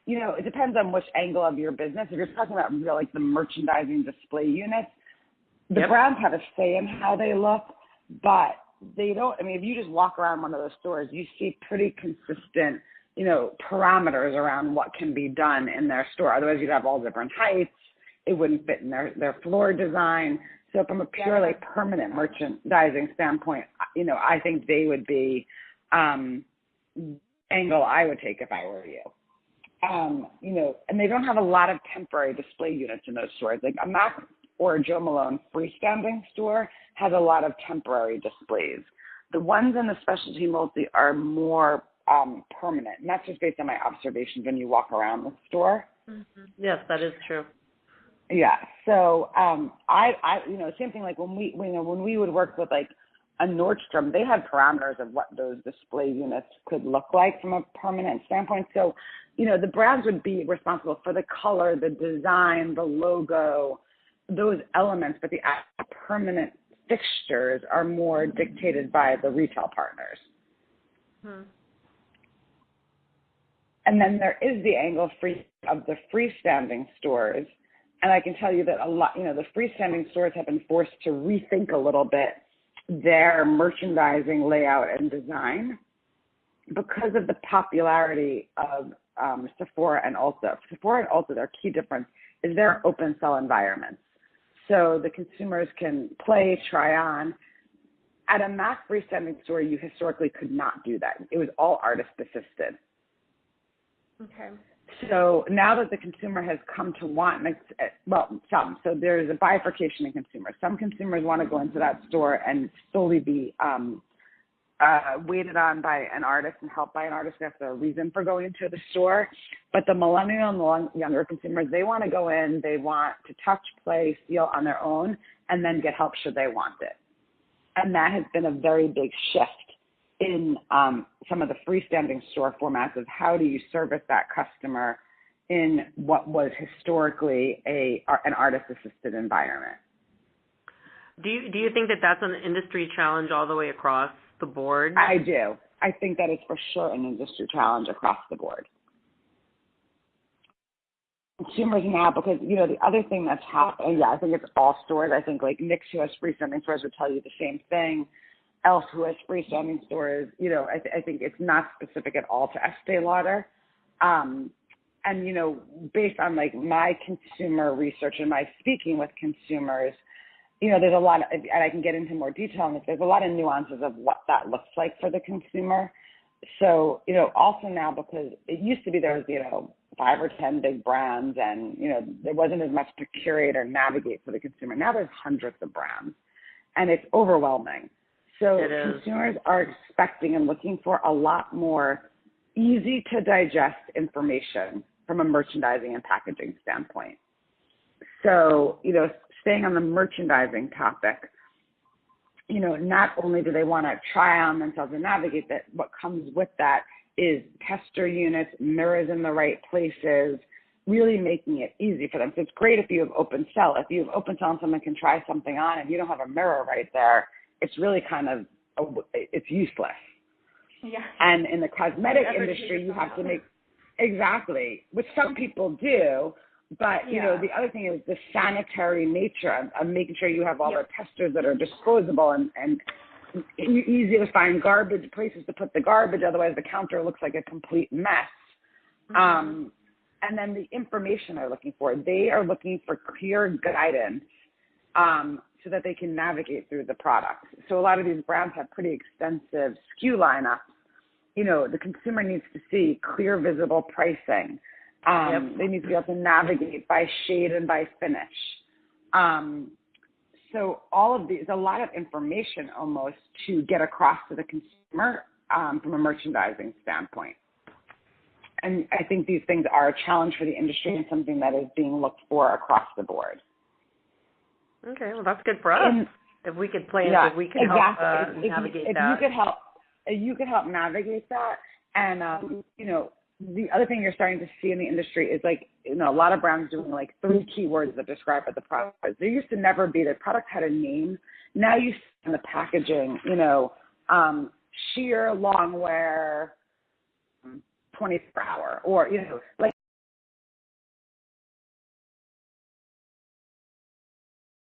it depends on which angle of your business. If you're talking about real, like the merchandising display units, the brands have a say in how they look, but they don't. I mean, if you just walk around one of those stores, you see pretty consistent, parameters around what can be done in their store. Otherwise, you'd have all different heights. It wouldn't fit in their floor design. So from a purely permanent merchandising standpoint, I think they would be angle I would take if I were you. And they don't have a lot of temporary display units in those stores. Like a Mac or a Joe Malone freestanding store has a lot of temporary displays. The ones in the specialty multi are more permanent, and that's just based on my observations when you walk around the store. Mm-hmm. Yes, that is true. Yeah. So same thing. Like when we would work with like a Nordstrom, they had parameters of what those display units could look like from a permanent standpoint. So, the brands would be responsible for the color, the design, the logo, those elements, but the actual permanent fixtures are more dictated by the retail partners. Hmm. And then there is the angle of the freestanding stores. And I can tell you that a lot, the freestanding stores have been forced to rethink a little bit their merchandising layout and design because of the popularity of Sephora and Ulta. Sephora and Ulta, their key difference is they're open cell environments. So the consumers can play, try on. At a MAC freestanding store, you historically could not do that. It was all artist assisted. Okay. So now that the consumer has come to want, so there's a bifurcation in consumers. Some consumers want to go into that store and solely be waited on by an artist and helped by an artist. That's their reason for going into the store. But the millennial and the younger consumers, they want to go in, they want to touch, play, feel on their own, and then get help should they want it. And that has been a very big shift in some of the freestanding store formats of how do you service that customer in what was historically an artist-assisted environment. Do you think that that's an industry challenge all the way across the board? I do. I think that is for sure an industry challenge across the board. Consumers now, because, the other thing that's happening, I think it's all stores. I think like Nick's, who has freestanding stores, would tell you the same thing. Else who has freestanding stores, I think it's not specific at all to Estee Lauder. And, based on like my consumer research and my speaking with consumers, there's a lot, and I can get into more detail on this, there's a lot of nuances of what that looks like for the consumer. So, also now, because it used to be there was, 5 or 10 big brands and, there wasn't as much to curate or navigate for the consumer. Now there's hundreds of brands and it's overwhelming. So consumers are expecting and looking for a lot more easy to digest information from a merchandising and packaging standpoint. So, staying on the merchandising topic, not only do they want to try on themselves and navigate that, what comes with that is tester units, mirrors in the right places, really making it easy for them. So it's great if you have open cell. If you have open cell and someone can try something on and you don't have a mirror right there, it's really it's useless. Yeah. And in the cosmetic industry, you have to make, exactly, which some people do, but, the other thing is the sanitary nature of making sure you have all the testers that are disposable and easy to find garbage places to put the garbage. Otherwise, the counter looks like a complete mess. Mm-hmm. And then the information they're looking for, they are looking for clear guidance so that they can navigate through the products. So a lot of these brands have pretty extensive SKU lineups. The consumer needs to see clear, visible pricing. They need to be able to navigate by shade and by finish. So all of these, a lot of information almost to get across to the consumer from a merchandising standpoint. And I think these things are a challenge for the industry and something that is being looked for across the board. Okay, well, that's good for us. If we could plan, if we can help navigate that. You could help navigate that. And, the other thing you're starting to see in the industry is like, a lot of brands doing like 3 keywords that describe what the product is. There used to never be, the product had a name. Now you see in the packaging, sheer long wear, 24 hour, or, like